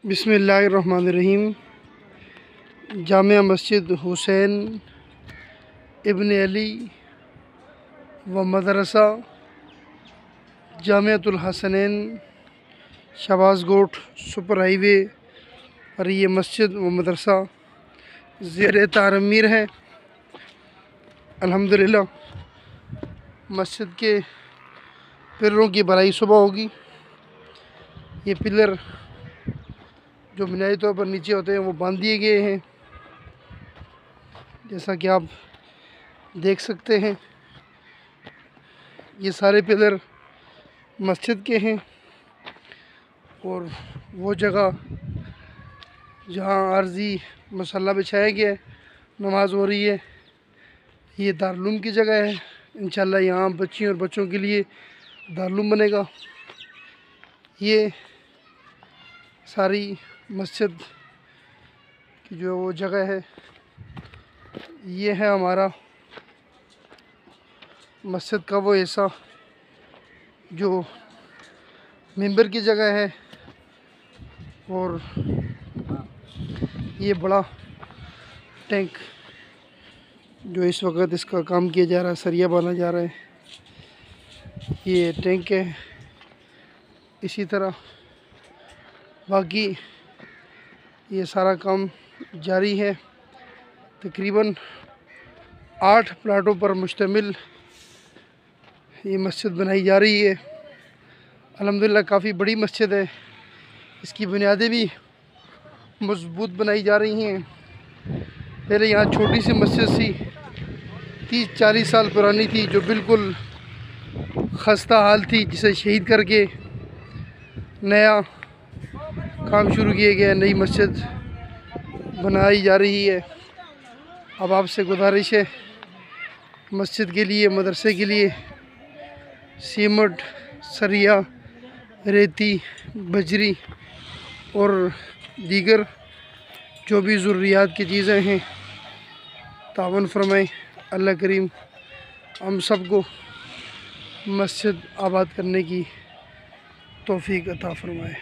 बिस्मिल्लाहिर्रहमानिर्रहीम। जामिया मस्जिद हुसैन इब्न अली व मदरसा जामियातुल हसनैन शहबाज गोट super highway पर ये मस्जिद व मदरसा ज़ेर तामीर है। अल्हम्दुलिल्लाह मस्जिद के पिलरों की भराई सुबह होगी। ये पिलर जो बुनियादी तौर पर नीचे होते हैं वो बांध दिए गए हैं, जैसा कि आप देख सकते हैं। ये सारे पिलर मस्जिद के हैं और वो जगह जहाँ आर्जी मसल्ला बिछाया गया है, नमाज हो रही है, ये दारुल की जगह है। इंशाल्लाह यहाँ बच्चियों और बच्चों के लिए दारुल बनेगा। ये सारी मस्जिद की जो वो जगह है, ये है हमारा मस्जिद का वो हिस्सा जो मिंबर की जगह है। और ये बड़ा टैंक जो इस वक्त इसका काम किया जा रहा है, सरिया बना जा रहा है, ये टैंक है। इसी तरह बाकी ये सारा काम जारी है। तकरीबन 8 प्लाटों पर मुश्तमिल ये मस्जिद बनाई जा रही है। अल्हम्दुलिल्लाह काफ़ी बड़ी मस्जिद है। इसकी बुनियादें भी मजबूत बनाई जा रही हैं। पहले यहाँ छोटी सी मस्जिद सी 30-40 साल पुरानी थी, जो बिल्कुल खस्ता हाल थी, जिसे शहीद करके नया काम शुरू किया गया, नई मस्जिद बनाई जा रही है। अब आपसे गुजारिश है, मस्जिद के लिए, मदरसे के लिए सीमेंट, सरिया, रेती, बजरी और दीगर जो भी ज़रूरियात की चीज़ें हैं, तावन फरमाएँ। अल्लाह करीम हम सबको मस्जिद आबाद करने की तौफीक अता फरमाए।